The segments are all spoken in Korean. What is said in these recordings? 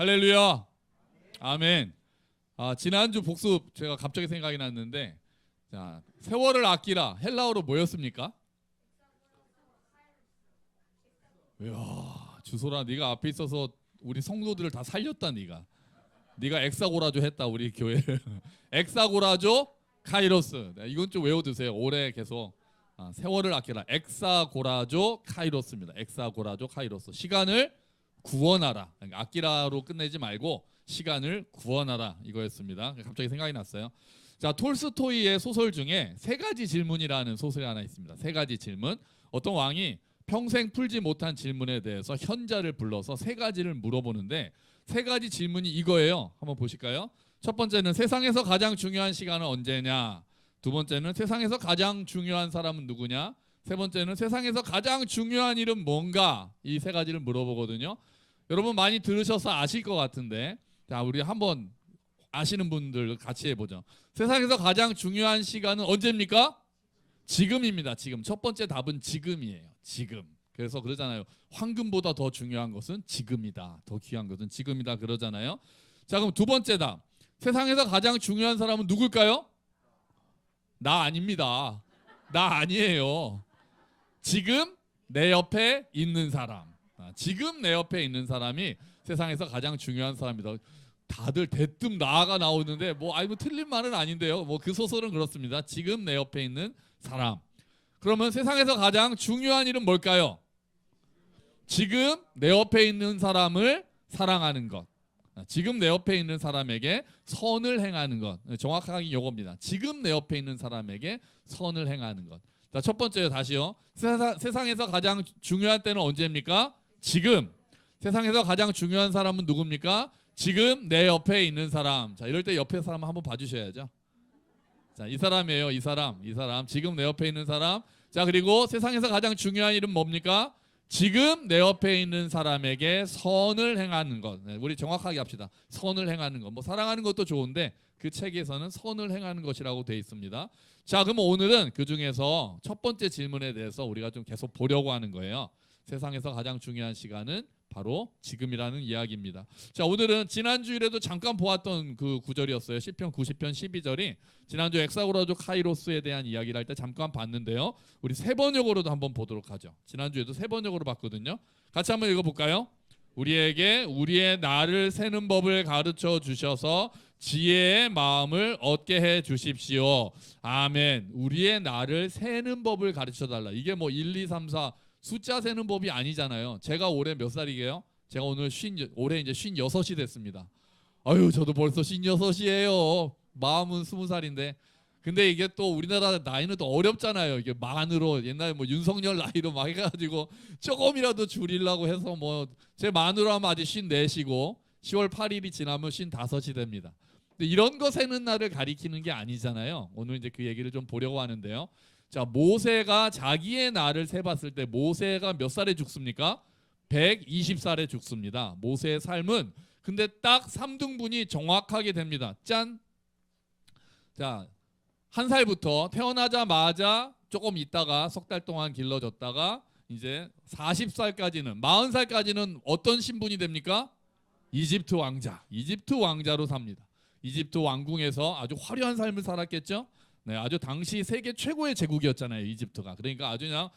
할렐루야. 아멘. 지난주 복습 제가 갑자기 생각이 났는데, 자, 세월을 아끼라 헬라어로 뭐였습니까? 이야, 주소라, 네가 앞에 있어서 우리 성도들을 다 살렸다. 네가 엑사고라조 했다 우리 교회를. 엑사고라조 카이로스. 네, 이건 좀 외워두세요. 올해 계속. 세월을 아끼라 엑사고라조 카이로스입니다. 엑사고라조 카이로스. 시간을 구원하라. 그러니까 아끼라로 끝내지 말고 시간을 구원하라 이거였습니다. 갑자기 생각이 났어요. 자, 톨스토이의 소설 중에 세 가지 질문이라는 소설이 하나 있습니다. 세 가지 질문. 어떤 왕이 평생 풀지 못한 질문에 대해서 현자를 불러서 세 가지를 물어보는데, 세 가지 질문이 이거예요. 한번 보실까요? 첫 번째는 세상에서 가장 중요한 시간은 언제냐? 두 번째는 세상에서 가장 중요한 사람은 누구냐? 세 번째는 세상에서 가장 중요한 일은 뭔가? 이 세 가지를 물어보거든요. 여러분 많이 들으셔서 아실 것 같은데, 자, 우리 한번 아시는 분들 같이 해보죠. 세상에서 가장 중요한 시간은 언제입니까? 지금입니다. 지금. 첫 번째 답은 지금이에요. 지금. 그래서 그러잖아요. 황금보다 더 중요한 것은 지금이다. 더 귀한 것은 지금이다 그러잖아요. 자, 그럼 두 번째 답. 세상에서 가장 중요한 사람은 누굴까요? 나 아닙니다. 나 아니에요. 지금 내 옆에 있는 사람. 지금 내 옆에 있는 사람이 세상에서 가장 중요한 사람이다. 다들 대뜸 나가 나오는데 뭐 틀린 말은 아닌데요. 뭐 그 소설은 그렇습니다. 지금 내 옆에 있는 사람. 그러면 세상에서 가장 중요한 일은 뭘까요? 지금 내 옆에 있는 사람을 사랑하는 것. 지금 내 옆에 있는 사람에게 선을 행하는 것. 정확하게 이겁니다. 지금 내 옆에 있는 사람에게 선을 행하는 것. 자, 첫 번째요. 다시요. 세상에서 가장 중요한 때는 언제입니까? 지금. 세상에서 가장 중요한 사람은 누굽니까? 지금 내 옆에 있는 사람. 자, 이럴 때 옆에 사람 한번 봐주셔야죠. 자, 이 사람이에요. 이 사람. 지금 내 옆에 있는 사람. 자, 그리고 세상에서 가장 중요한 일은 뭡니까? 지금 내 옆에 있는 사람에게 선을 행하는 것. 네, 우리 정확하게 합시다. 선을 행하는 것. 뭐 사랑하는 것도 좋은데 그 책에서는 선을 행하는 것이라고 되어 있습니다. 자, 그럼 오늘은 그 중에서 첫 번째 질문에 대해서 우리가 좀 계속 보려고 하는 거예요. 세상에서 가장 중요한 시간은 바로 지금이라는 이야기입니다. 자, 오늘은 지난주일에도 잠깐 보았던 그 구절이었어요. 시편 90편 12절이 지난주 엑사고라조 카이로스에 대한 이야기를 할 때 잠깐 봤는데요. 우리 세 번역으로도 한번 보도록 하죠. 지난주에도 세 번역으로 봤거든요. 같이 한번 읽어볼까요? 우리에게 우리의 날을 세는 법을 가르쳐 주셔서 지혜의 마음을 얻게 해 주십시오. 아멘. 우리의 날을 세는 법을 가르쳐 달라. 이게 뭐 1, 2, 3, 4 숫자 세는 법이 아니잖아요. 제가 올해 몇 살이게요? 제가 올해 이제 56이 됐습니다. 아유, 저도 벌써 56이에요. 마음은 20살인데. 근데 이게 또 우리나라 나이는 또 어렵잖아요. 이게 만으로 옛날에 뭐 윤석열 나이로 막 해가지고 조금이라도 줄이려고 해서 뭐 제 만으로 하면 아직 54시고 10월 8일이 지나면 55이 됩니다. 근데 이런 거 세는 날을 가리키는 게 아니잖아요. 오늘 이제 그 얘기를 좀 보려고 하는데요. 자, 모세가 자기의 날을 세봤을 때 모세가 몇 살에 죽습니까? 120살에 죽습니다. 모세의 삶은 근데 딱 3등분이 정확하게 됩니다. 짠! 자, 한 살부터 태어나자마자 조금 있다가 석 달 동안 길러졌다가 이제 40살까지는 40살까지는 어떤 신분이 됩니까? 이집트 왕자. 이집트 왕자로 삽니다. 이집트 왕궁에서 아주 화려한 삶을 살았겠죠? 네, 아주 당시 세계 최고의 제국이었잖아요, 이집트가. 그러니까 아주 그냥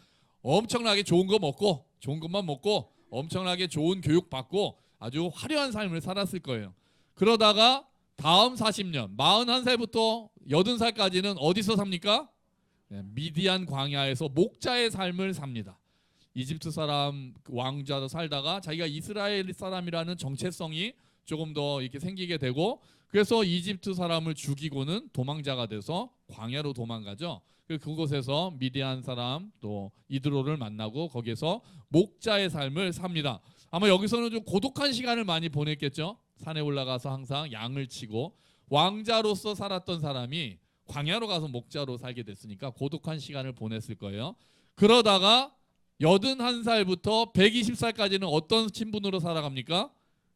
엄청나게 좋은 거 먹고, 좋은 것만 먹고, 엄청나게 좋은 교육 받고 아주 화려한 삶을 살았을 거예요. 그러다가 다음 40년, 41살부터 80살까지는 어디서 삽니까? 네, 미디안 광야에서 목자의 삶을 삽니다. 이집트 사람 왕자로 살다가 자기가 이스라엘 사람이라는 정체성이 조금 더 이렇게 생기게 되고, 그래서 이집트 사람을 죽이고는 도망자가 돼서 광야로 도망가죠. 그곳에서 미디안 사람 또 이드로를 만나고 거기에서 목자의 삶을 삽니다. 아마 여기서는 좀 고독한 시간을 많이 보냈겠죠. 산에 올라가서 항상 양을 치고, 왕자로서 살았던 사람이 광야로 가서 목자로 살게 됐으니까 고독한 시간을 보냈을 거예요. 그러다가 81살부터 120살까지는 어떤 신분으로 살아갑니까?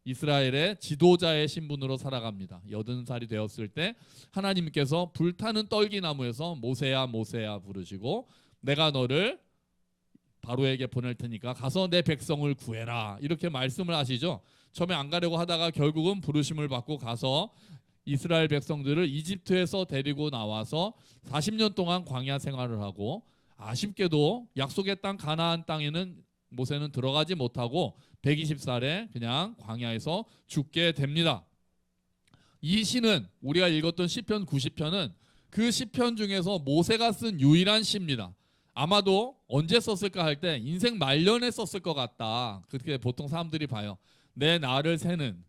이스라엘의 지도자의 신분으로 살아갑니다. 80살이 되었을 때 하나님께서 불타는 떨기나무에서 모세야 모세야 부르시고, 내가 너를 바로에게 보낼 테니까 가서 내 백성을 구해라, 이렇게 말씀을 하시죠. 처음에 안 가려고 하다가 결국은 부르심을 받고 가서 이스라엘 백성들을 이집트에서 데리고 나와서 40년 동안 광야 생활을 하고, 아쉽게도 약속의 땅 가나안 땅에는 모세는 들어가지 못하고 120살에 그냥 광야에서 죽게 됩니다. 이 시는, 우리가 읽었던 시편 90편은 그 시편 중에서 모세가 쓴 유일한 시입니다. 아마도 언제 썼을까 할 때 인생 말년에 썼을 것 같다, 그렇게 보통 사람들이 봐요. 내 나를 세는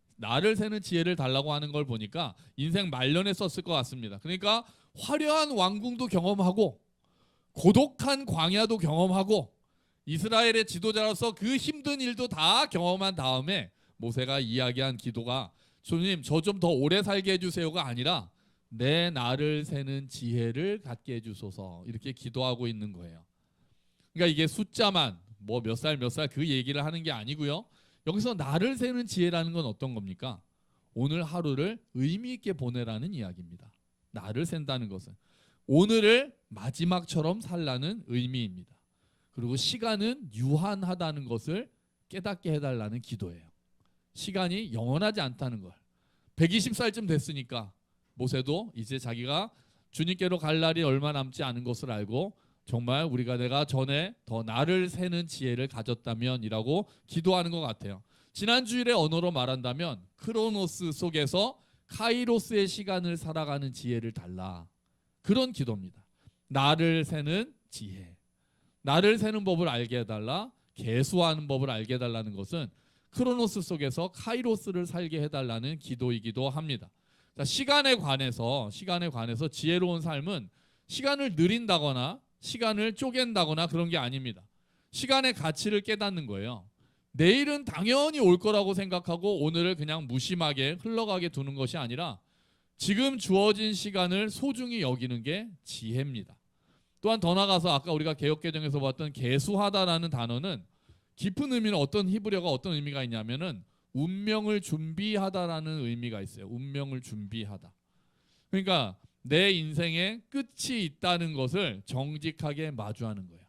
지혜를 달라고 하는 걸 보니까 인생 말년에 썼을 것 같습니다. 그러니까 화려한 왕궁도 경험하고 고독한 광야도 경험하고 이스라엘의 지도자로서 그 힘든 일도 다 경험한 다음에 모세가 이야기한 기도가, 주님 저 좀 더 오래 살게 해주세요가 아니라 내 나를 세는 지혜를 갖게 해주소서, 이렇게 기도하고 있는 거예요. 그러니까 이게 숫자만 뭐 몇 살 그 얘기를 하는 게 아니고요. 여기서 나를 세는 지혜라는 건 어떤 겁니까? 오늘 하루를 의미 있게 보내라는 이야기입니다. 나를 센다는 것은 오늘을 마지막처럼 살라는 의미입니다. 그리고 시간은 유한하다는 것을 깨닫게 해달라는 기도예요. 시간이 영원하지 않다는 걸. 120살쯤 됐으니까 모세도 이제 자기가 주님께로 갈 날이 얼마 남지 않은 것을 알고, 정말 내가 전에 더 나를 세는 지혜를 가졌다면 이라고 기도하는 것 같아요. 지난 주일의 언어로 말한다면 크로노스 속에서 카이로스의 시간을 살아가는 지혜를 달라, 그런 기도입니다. 나를 세는 지혜, 나를 세는 법을 알게 해달라, 계수하는 법을 알게 해달라는 것은 크로노스 속에서 카이로스를 살게 해달라는 기도이기도 합니다. 자, 시간에 관해서 지혜로운 삶은 시간을 느린다거나 시간을 쪼갠다거나 그런 게 아닙니다. 시간의 가치를 깨닫는 거예요. 내일은 당연히 올 거라고 생각하고 오늘을 그냥 무심하게 흘러가게 두는 것이 아니라 지금 주어진 시간을 소중히 여기는 게 지혜입니다. 또한 더 나아가서 아까 우리가 개역개정에서 봤던 계수하다라는 단어는 깊은 의미는 어떤 히브리어가 어떤 의미가 있냐면은 운명을 준비하다라는 의미가 있어요. 운명을 준비하다. 그러니까 내 인생에 끝이 있다는 것을 정직하게 마주하는 거예요.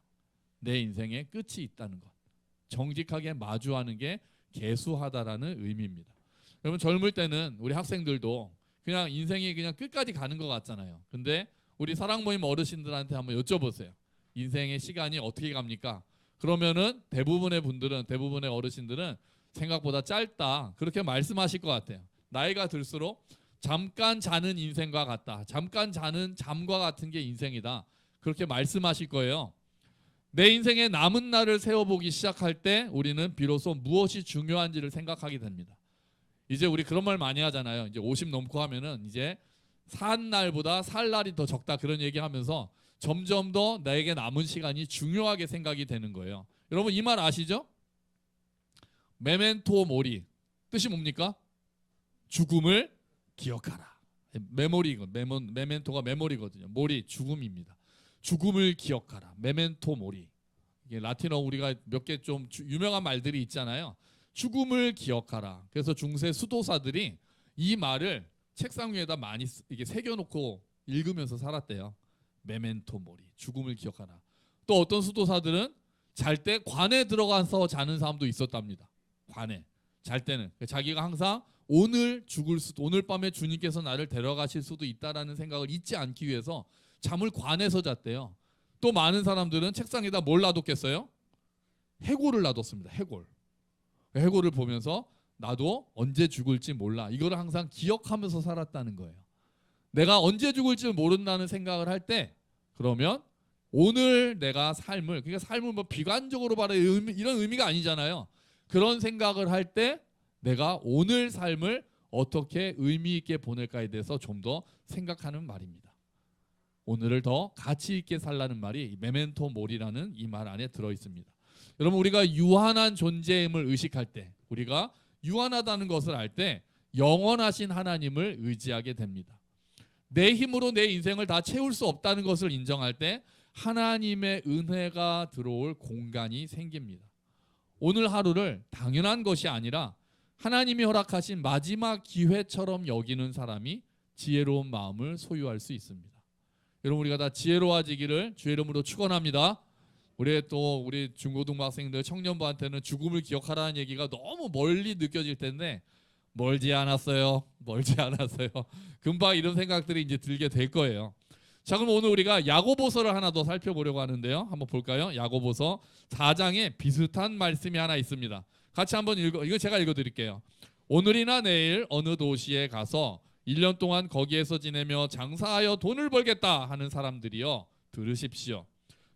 내 인생에 끝이 있다는 것, 정직하게 마주하는 게 계수하다라는 의미입니다. 여러분, 젊을 때는 우리 학생들도 그냥 인생이 그냥 끝까지 가는 것 같잖아요. 근데 우리 사랑 모임 어르신들한테 한번 여쭤보세요. 인생의 시간이 어떻게 갑니까? 그러면은 대부분의 어르신들은 생각보다 짧다, 그렇게 말씀하실 것 같아요. 나이가 들수록 잠깐 자는 인생과 같다, 잠깐 자는 잠과 같은 게 인생이다, 그렇게 말씀하실 거예요. 내 인생의 남은 날을 세워보기 시작할 때 우리는 비로소 무엇이 중요한지를 생각하게 됩니다. 이제 우리 그런 말 많이 하잖아요. 이제 50 넘고 하면은 이제 산 날보다 살 날이 더 적다, 그런 얘기하면서 점점 더 나에게 남은 시간이 중요하게 생각이 되는 거예요. 여러분, 이 말 아시죠? 메멘토 모리, 뜻이 뭡니까? 죽음을 기억하라. 메멘토가 메모리거든요. 모리, 죽음입니다. 죽음을 기억하라. 메멘토 모리. 이게 라틴어 우리가 몇 개 좀 유명한 말들이 있잖아요. 죽음을 기억하라. 그래서 중세 수도사들이 이 말을 책상 위에다 많이 이게 새겨놓고 읽으면서 살았대요. 메멘토 모리, 죽음을 기억하라. 또 어떤 수도사들은 잘 때 관에 들어가서 자는 사람도 있었답니다. 관에 잘 때는 자기가 항상 오늘 오늘 밤에 주님께서 나를 데려가실 수도 있다라는 생각을 잊지 않기 위해서 잠을 관에서 잤대요. 또 많은 사람들은 책상에다 뭘 놔뒀겠어요? 해골을 놔뒀습니다. 해골을 보면서 나도 언제 죽을지 몰라, 이거를 항상 기억하면서 살았다는 거예요. 내가 언제 죽을지 모른다는 생각을 할 때, 그러면 오늘 내가 삶을, 그러니까 삶을 뭐 비관적으로 말해 이런 의미가 아니잖아요. 그런 생각을 할 때 내가 오늘 삶을 어떻게 의미 있게 보낼까에 대해서 좀 더 생각하는 말입니다. 오늘을 더 가치 있게 살라는 말이 메멘토 모리라는 이 말 안에 들어 있습니다. 여러분, 우리가 유한한 존재임을 의식할 때, 우리가 유한하다는 것을 알 때 영원하신 하나님을 의지하게 됩니다. 내 힘으로 내 인생을 다 채울 수 없다는 것을 인정할 때 하나님의 은혜가 들어올 공간이 생깁니다. 오늘 하루를 당연한 것이 아니라 하나님이 허락하신 마지막 기회처럼 여기는 사람이 지혜로운 마음을 소유할 수 있습니다. 여러분, 우리가 다 지혜로워지기를 주의 이름으로 축원합니다. 우리 중고등학생들 청년부한테는 죽음을 기억하라는 얘기가 너무 멀리 느껴질 텐데 멀지 않았어요. 멀지 않았어요. 금방 이런 생각들이 이제 들게 될 거예요. 자, 그럼 오늘 우리가 야고보서를 하나 더 살펴보려고 하는데요. 한번 볼까요? 야고보서 4장에 비슷한 말씀이 하나 있습니다. 같이 한번 이거 제가 읽어드릴게요. 오늘이나 내일 어느 도시에 가서 1년 동안 거기에서 지내며 장사하여 돈을 벌겠다 하는 사람들이여 들으십시오.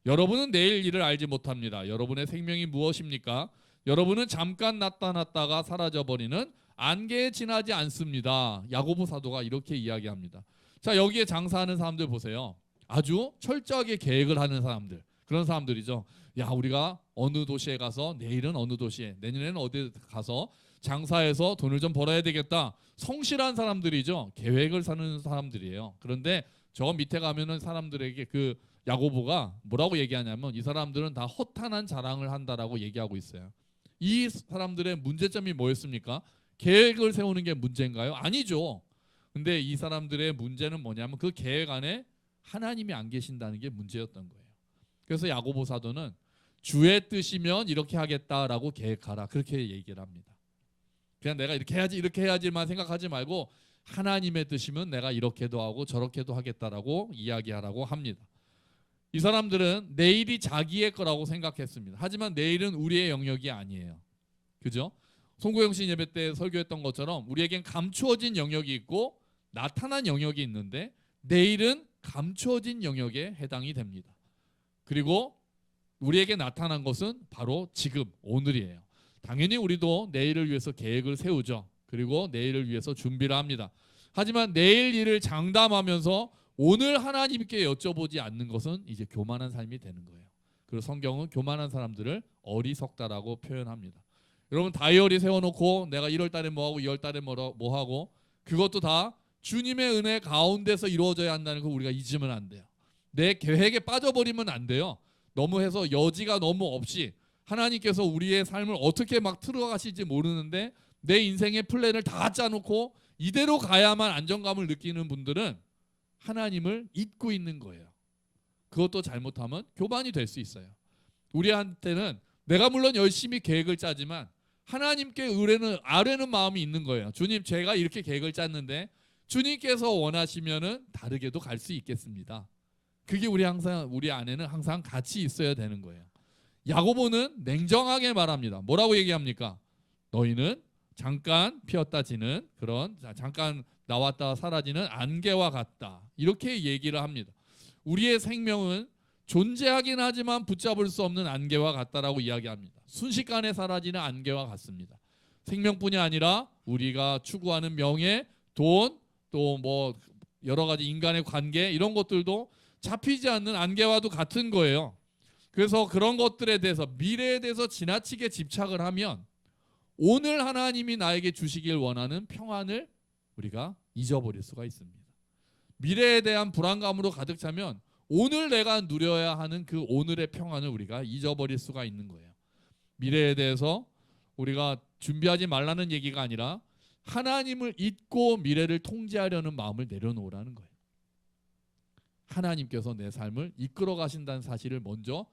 여러분은 내일 일을 알지 못합니다. 여러분의 생명이 무엇입니까? 여러분은 잠깐 나타났다가 사라져버리는 안개에 지나지 않습니다. 야고보 사도가 이렇게 이야기합니다. 자, 여기에 장사하는 사람들 보세요. 아주 철저하게 계획을 하는 사람들, 그런 사람들이죠. 야, 우리가 어느 도시에 가서 내일은 어느 도시에, 내년에는 어디 가서 장사해서 돈을 좀 벌어야 되겠다. 성실한 사람들이죠. 계획을 사는 사람들이에요. 그런데 저 밑에 가면은 사람들에게 그 야고보가 뭐라고 얘기하냐면 이 사람들은 다 허탄한 자랑을 한다라고 얘기하고 있어요. 이 사람들의 문제점이 뭐였습니까? 계획을 세우는 게 문제인가요? 아니죠. 근데 이 사람들의 문제는 뭐냐면 그 계획 안에 하나님이 안 계신다는 게 문제였던 거예요. 그래서 야고보 사도는 주의 뜻이면 이렇게 하겠다라고 계획하라, 그렇게 얘기를 합니다. 그냥 내가 이렇게 해야지만 생각하지 말고 하나님의 뜻이면 내가 이렇게도 하고 저렇게도 하겠다라고 이야기하라고 합니다. 이 사람들은 내일이 자기의 거라고 생각했습니다. 하지만 내일은 우리의 영역이 아니에요. 그죠? 송구영신 예배 때 설교했던 것처럼 우리에겐 감추어진 영역이 있고 나타난 영역이 있는데 내일은 감추어진 영역에 해당이 됩니다. 그리고 우리에게 나타난 것은 바로 지금 오늘이에요. 당연히 우리도 내일을 위해서 계획을 세우죠. 그리고 내일을 위해서 준비를 합니다. 하지만 내일 일을 장담하면서 오늘 하나님께 여쭤보지 않는 것은 이제 교만한 삶이 되는 거예요. 그래서 성경은 교만한 사람들을 어리석다라고 표현합니다. 여러분, 다이어리 세워놓고 내가 1월 달에 뭐하고 2월 달에 뭐하고 그것도 다 주님의 은혜 가운데서 이루어져야 한다는 거 우리가 잊으면 안 돼요. 내 계획에 빠져버리면 안 돼요. 너무 해서 여지가 너무 없이 하나님께서 우리의 삶을 어떻게 막 틀어가실지 모르는데 내 인생의 플랜을 다 짜놓고 이대로 가야만 안정감을 느끼는 분들은 하나님을 잊고 있는 거예요. 그것도 잘못하면 교만이 될 수 있어요. 우리한테는 내가 물론 열심히 계획을 짜지만 하나님께 아뢰는 마음이 있는 거예요. 주님, 제가 이렇게 계획을 짰는데 주님께서 원하시면은 다르게도 갈 수 있겠습니다. 그게 우리 안에는 항상 같이 있어야 되는 거예요. 야고보는 냉정하게 말합니다. 뭐라고 얘기합니까? 너희는 잠깐 피었다 지는 그런 잠깐 나왔다 사라지는 안개와 같다. 이렇게 얘기를 합니다. 우리의 생명은 존재하긴 하지만 붙잡을 수 없는 안개와 같다라고 이야기합니다. 순식간에 사라지는 안개와 같습니다. 생명뿐이 아니라 우리가 추구하는 명예, 돈, 또 뭐 여러 가지 인간의 관계 이런 것들도 잡히지 않는 안개와도 같은 거예요. 그래서 그런 것들에 대해서 미래에 대해서 지나치게 집착을 하면 오늘 하나님이 나에게 주시길 원하는 평안을 우리가 잊어버릴 수가 있습니다. 미래에 대한 불안감으로 가득 차면 오늘 내가 누려야 하는 그 오늘의 평안을 우리가 잊어버릴 수가 있는 거예요. 미래에 대해서 우리가 준비하지 말라는 얘기가 아니라 하나님을 잊고 미래를 통제하려는 마음을 내려놓으라는 거예요. 하나님께서 내 삶을 이끌어 가신다는 사실을 먼저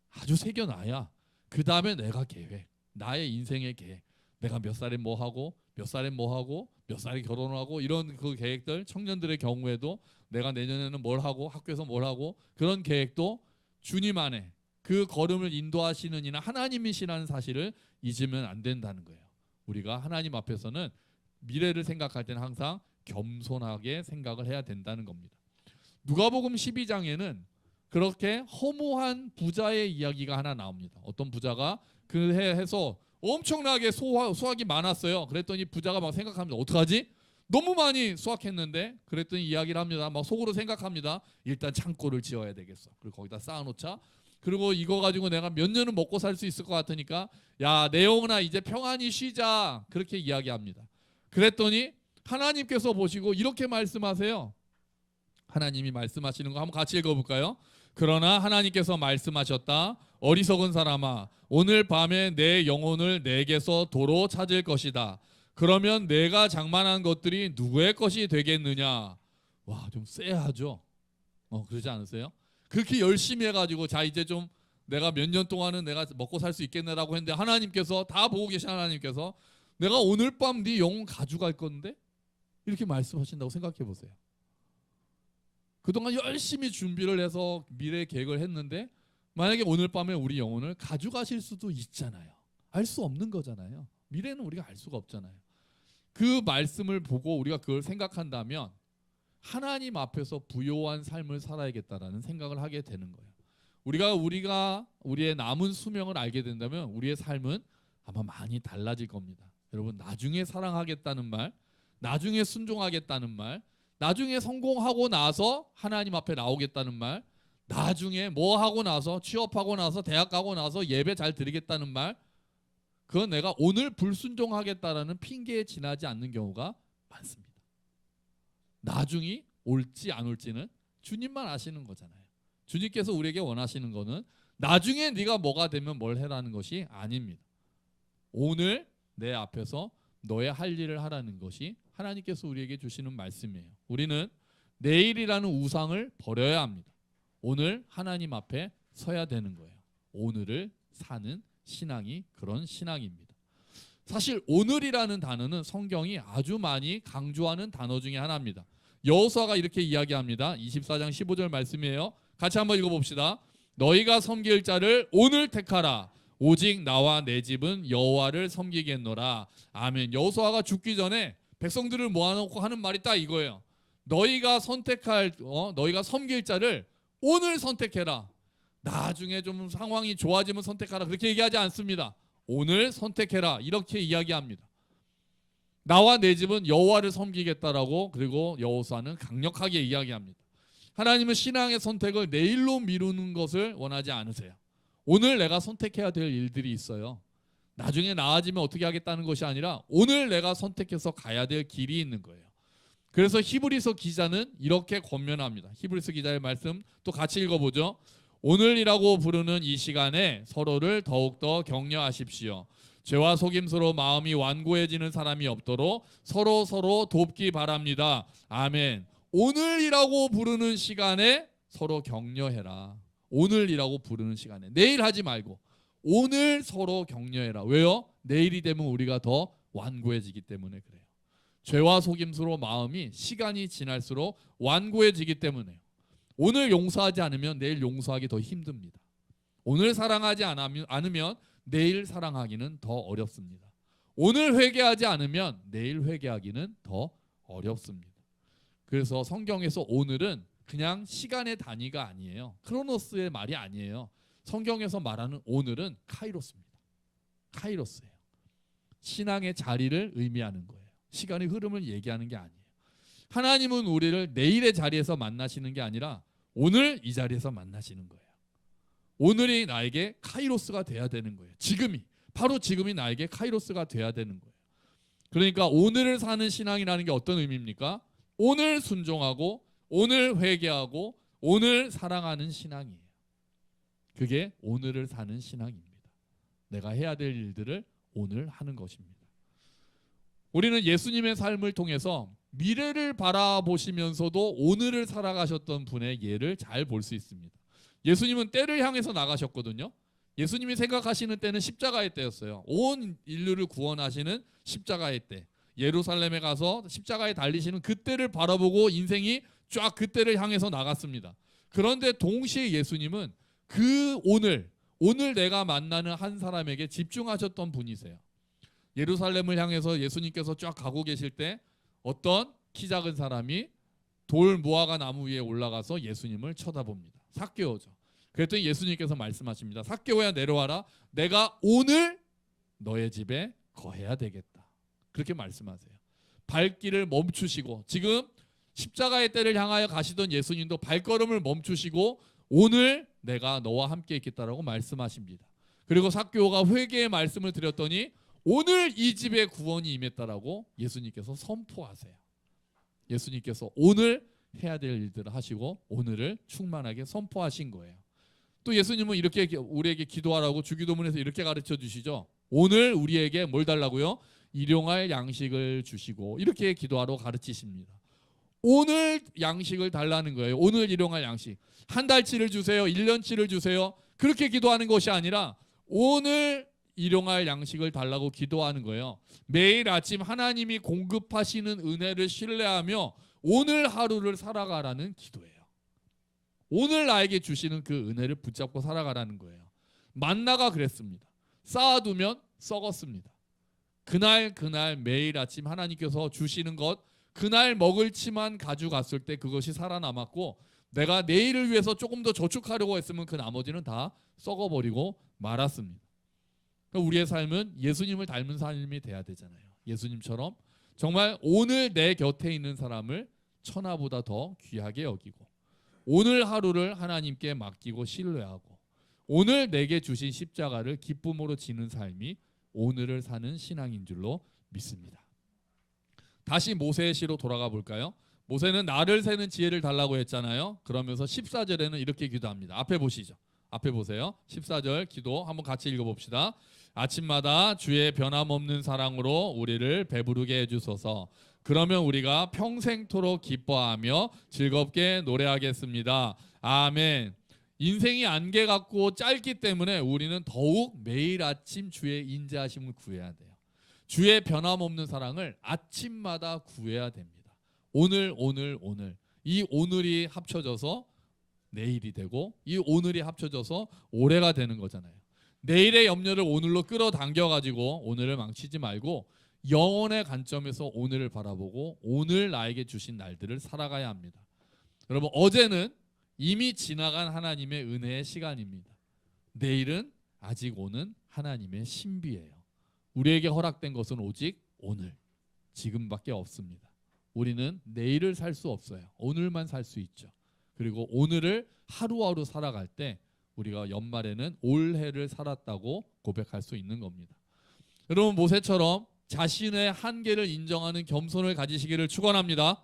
아주 새겨놔야 그 다음에 내가 계획, 나의 인생의 계획, 내가 몇 살에 뭐 하고 몇 살에 뭐 하고 몇 살에 결혼을 하고 이런 그 계획들, 청년들의 경우에도 내가 내년에는 뭘 하고 학교에서 뭘 하고 그런 계획도 주님 안에 그 걸음을 인도하시는 이나 하나님이시라는 사실을 잊으면 안 된다는 거예요. 우리가 하나님 앞에서는 미래를 생각할 때는 항상 겸손하게 생각을 해야 된다는 겁니다. 누가복음 12장에는 그렇게 허무한 부자의 이야기가 하나 나옵니다. 어떤 부자가 그 해에서 엄청나게 수확이 많았어요. 그랬더니 부자가 막 생각합니다. 어떡하지? 너무 많이 수확했는데 그랬더니 이야기를 합니다. 막 속으로 생각합니다. 일단 창고를 지어야 되겠어. 그리고 거기다 쌓아놓자. 그리고 이거 가지고 내가 몇 년은 먹고 살 수 있을 것 같으니까 야, 내 영혼아 이제 평안히 쉬자. 그렇게 이야기합니다. 그랬더니 하나님께서 보시고 이렇게 말씀하세요. 하나님이 말씀하시는 거 한번 같이 읽어볼까요? 그러나 하나님께서 말씀하셨다. 어리석은 사람아, 오늘 밤에 내 영혼을 내게서 도로 찾을 것이다. 그러면 내가 장만한 것들이 누구의 것이 되겠느냐? 와, 좀 쎄하죠? 그러지 않으세요? 그렇게 열심히 해가지고 자 이제 좀 내가 몇 년 동안은 내가 먹고 살 수 있겠네라고 했는데 하나님께서 다 보고 계신 하나님께서 내가 오늘 밤 네 영혼 가져갈 건데 이렇게 말씀하신다고 생각해 보세요. 그동안 열심히 준비를 해서 미래 계획을 했는데 만약에 오늘 밤에 우리 영혼을 가져가실 수도 있잖아요. 알 수 없는 거잖아요. 미래는 우리가 알 수가 없잖아요. 그 말씀을 보고 우리가 그걸 생각한다면 하나님 앞에서 부요한 삶을 살아야겠다라는 생각을 하게 되는 거예요. 우리가 우리의 남은 수명을 알게 된다면 우리의 삶은 아마 많이 달라질 겁니다. 여러분, 나중에 사랑하겠다는 말, 나중에 순종하겠다는 말, 나중에 성공하고 나서 하나님 앞에 나오겠다는 말, 나중에 뭐 하고 나서 취업하고 나서 대학 가고 나서 예배 잘 드리겠다는 말, 그건 내가 오늘 불순종하겠다라는 핑계에 지나지 않는 경우가 많습니다. 나중이 올지 안 올지는 주님만 아시는 거잖아요. 주님께서 우리에게 원하시는 거는 나중에 네가 뭐가 되면 뭘 해라는 것이 아닙니다. 오늘 내 앞에서 너의 할 일을 하라는 것이 하나님께서 우리에게 주시는 말씀이에요. 우리는 내일이라는 우상을 버려야 합니다. 오늘 하나님 앞에 서야 되는 거예요. 오늘을 사는 신앙이 그런 신앙입니다. 사실 오늘이라는 단어는 성경이 아주 많이 강조하는 단어 중에 하나입니다. 여호수아가 이렇게 이야기합니다. 24장 15절 말씀이에요. 같이 한번 읽어봅시다. 너희가 섬길 자를 오늘 택하라. 오직 나와 내 집은 여호와를 섬기겠노라. 아멘. 여호수아가 죽기 전에 백성들을 모아놓고 하는 말이 딱 이거예요. 너희가 너희가 섬길 자를 오늘 선택해라. 나중에 좀 상황이 좋아지면 선택하라. 그렇게 얘기하지 않습니다. 오늘 선택해라. 이렇게 이야기합니다. 나와 내 집은 여호와를 섬기겠다라고, 그리고 여호수아는 강력하게 이야기합니다. 하나님은 신앙의 선택을 내일로 미루는 것을 원하지 않으세요. 오늘 내가 선택해야 될 일들이 있어요. 나중에 나아지면 어떻게 하겠다는 것이 아니라 오늘 내가 선택해서 가야 될 길이 있는 거예요. 그래서 히브리서 기자는 이렇게 권면합니다. 히브리서 기자의 말씀 또 같이 읽어보죠. 오늘이라고 부르는 이 시간에 서로를 더욱더 격려하십시오. 죄와 속임수로 마음이 완고해지는 사람이 없도록 서로 돕기 바랍니다. 아멘. 오늘이라고 부르는 시간에 서로 격려해라. 오늘이라고 부르는 시간에, 내일 하지 말고 오늘 서로 격려해라. 왜요? 내일이 되면 우리가 더 완고해지기 때문에 그래요. 죄와 속임수로 마음이 시간이 지날수록 완고해지기 때문에요. 오늘 용서하지 않으면 내일 용서하기 더 힘듭니다. 오늘 사랑하지 않으면 내일 사랑하기는 더 어렵습니다. 오늘 회개하지 않으면 내일 회개하기는 더 어렵습니다. 그래서 성경에서 오늘은 그냥 시간의 단위가 아니에요. 크로노스의 말이 아니에요. 성경에서 말하는 오늘은 카이로스입니다. 카이로스예요. 신앙의 자리를 의미하는 거예요. 시간의 흐름을 얘기하는 게 아니에요. 하나님은 우리를 내일의 자리에서 만나시는 게 아니라 오늘 이 자리에서 만나시는 거예요. 오늘이 나에게 카이로스가 돼야 되는 거예요. 바로 지금이 나에게 카이로스가 돼야 되는 거예요. 그러니까 오늘을 사는 신앙이라는 게 어떤 의미입니까? 오늘 순종하고 오늘 회개하고 오늘 사랑하는 신앙이에요. 그게 오늘을 사는 신앙입니다. 내가 해야 될 일들을 오늘 하는 것입니다. 우리는 예수님의 삶을 통해서 미래를 바라보시면서도 오늘을 살아가셨던 분의 예를 잘 볼 수 있습니다. 예수님은 때를 향해서 나가셨거든요. 예수님이 생각하시는 때는 십자가의 때였어요. 온 인류를 구원하시는 십자가의 때. 예루살렘에 가서 십자가에 달리시는 그때를 바라보고 인생이 쫙 그때를 향해서 나갔습니다. 그런데 동시에 예수님은 그 오늘 내가 만나는 한 사람에게 집중하셨던 분이세요. 예루살렘을 향해서 예수님께서 쫙 가고 계실 때 어떤 키 작은 사람이 돌 무화과 나무 위에 올라가서 예수님을 쳐다봅니다. 삭개오죠. 그랬더니 예수님께서 말씀하십니다. 삭개오야, 내려와라. 내가 오늘 너의 집에 거해야 되겠다. 그렇게 말씀하세요. 발길을 멈추시고, 지금 십자가의 때를 향하여 가시던 예수님도 발걸음을 멈추시고 오늘 내가 너와 함께 있겠다라고 말씀하십니다. 그리고 삭개오가 회개의 말씀을 드렸더니 오늘 이 집에 구원이 임했다라고 예수님께서 선포하세요. 예수님께서 오늘 해야 될 일들을 하시고 오늘을 충만하게 선포하신 거예요. 또 예수님은 이렇게 우리에게 기도하라고 주기도문에서 이렇게 가르쳐 주시죠. 오늘 우리에게 뭘 달라고요? 일용할 양식을 주시고, 이렇게 기도하라고 가르치십니다. 오늘 양식을 달라는 거예요. 오늘 일용할 양식. 한 달치를 주세요. 1년치를 주세요. 그렇게 기도하는 것이 아니라 오늘 일용할 양식을 달라고 기도하는 거예요. 매일 아침 하나님이 공급하시는 은혜를 신뢰하며 오늘 하루를 살아가라는 기도예요. 오늘 나에게 주시는 그 은혜를 붙잡고 살아가라는 거예요. 만나가 그랬습니다. 쌓아두면 썩었습니다. 그날 매일 아침 하나님께서 주시는 것, 그날 먹을 치만 가져갔을 때 그것이 살아남았고, 내가 내일을 위해서 조금 더 저축하려고 했으면 그 나머지는 다 썩어버리고 말았습니다. 그러니까 우리의 삶은 예수님을 닮은 삶이 돼야 되잖아요. 예수님처럼 정말 오늘 내 곁에 있는 사람을 천하보다 더 귀하게 여기고, 오늘 하루를 하나님께 맡기고 신뢰하고, 오늘 내게 주신 십자가를 기쁨으로 지는 삶이 오늘을 사는 신앙인 줄로 믿습니다. 다시 모세의 시로 돌아가 볼까요? 모세는 나를 세는 지혜를 달라고 했잖아요. 그러면서 14절에는 이렇게 기도합니다. 앞에 보시죠. 앞에 보세요. 14절 기도 한번 같이 읽어봅시다. 아침마다 주의 변함없는 사랑으로 우리를 배부르게 해주소서. 그러면 우리가 평생토록 기뻐하며 즐겁게 노래하겠습니다. 아멘. 인생이 안개 같고 짧기 때문에 우리는 더욱 매일 아침 주의 인자하심을 구해야 돼요. 주의 변함없는 사랑을 아침마다 구해야 됩니다. 오늘 이 오늘이 합쳐져서 내일이 되고, 이 오늘이 합쳐져서 올해가 되는 거잖아요. 내일의 염려를 오늘로 끌어당겨 가지고 오늘을 망치지 말고 영혼의 관점에서 오늘을 바라보고 오늘 나에게 주신 날들을 살아가야 합니다. 여러분, 어제는 이미 지나간 하나님의 은혜의 시간입니다. 내일은 아직 오는 하나님의 신비예요. 우리에게 허락된 것은 오직 오늘, 지금밖에 없습니다. 우리는 내일을 살 수 없어요. 오늘만 살 수 있죠. 그리고 오늘을 하루하루 살아갈 때 우리가 연말에는 올해를 살았다고 고백할 수 있는 겁니다. 여러분, 모세처럼 자신의 한계를 인정하는 겸손을 가지시기를 축원합니다.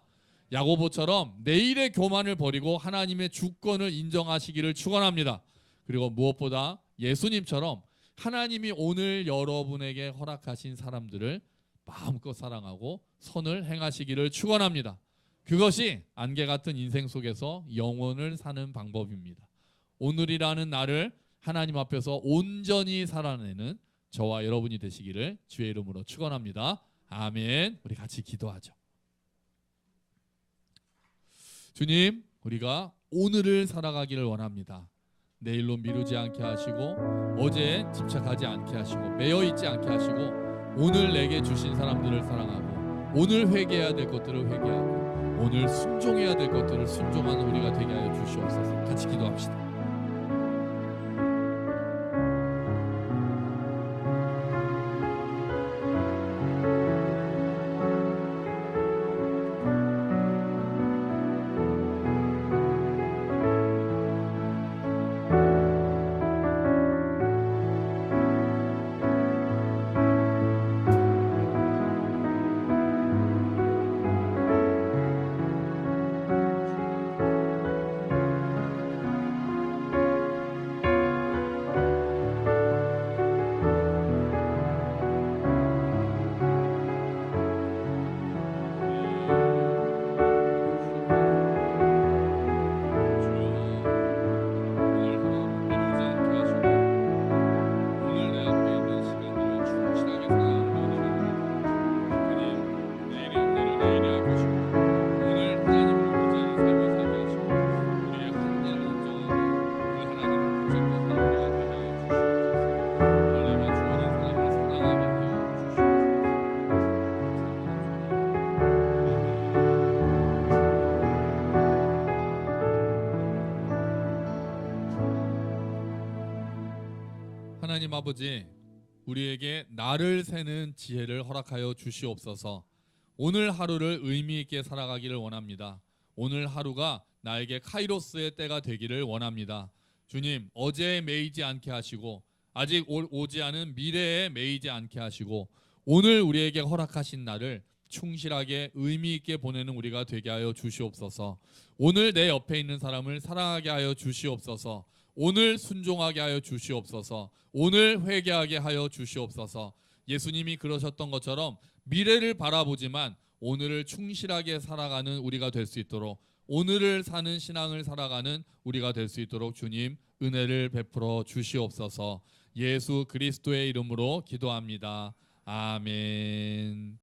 야고보처럼 내일의 교만을 버리고 하나님의 주권을 인정하시기를 축원합니다. 그리고 무엇보다 예수님처럼 하나님이 오늘 여러분에게 허락하신 사람들을 마음껏 사랑하고 선을 행하시기를 축원합니다. 그것이 안개 같은 인생 속에서 영혼을 사는 방법입니다. 오늘이라는 날을 하나님 앞에서 온전히 살아내는 저와 여러분이 되시기를 주의 이름으로 축원합니다. 아멘. 우리 같이 기도하죠. 주님, 우리가 오늘을 살아가기를 원합니다. 내일로 미루지 않게 하시고, 어제에 집착하지 않게 하시고, 매여있지 않게 하시고, 오늘 내게 주신 사람들을 사랑하고, 오늘 회개해야 될 것들을 회개하고, 오늘 순종해야 될 것들을 순종하는 우리가 되게 하여 주시옵소서. 같이 기도합시다. 하나님 아버지, 우리에게 나를 세는 지혜를 허락하여 주시옵소서. 오늘 하루를 의미 있게 살아가기를 원합니다. 오늘 하루가 나에게 카이로스의 때가 되기를 원합니다. 주님, 어제에 매이지 않게 하시고 아직 오지 않은 미래에 매이지 않게 하시고 오늘 우리에게 허락하신 날을 충실하게 의미 있게 보내는 우리가 되게 하여 주시옵소서. 오늘 내 옆에 있는 사람을 사랑하게 하여 주시옵소서. 오늘 순종하게 하여 주시옵소서. 오늘 회개하게 하여 주시옵소서. 예수님이 그러셨던 것처럼 미래를 바라보지만 오늘을 충실하게 살아가는 우리가 될 수 있도록 오늘을 사는 신앙을 살아가는 우리가 될 수 있도록 주님 은혜를 베풀어 주시옵소서. 예수 그리스도의 이름으로 기도합니다. 아멘.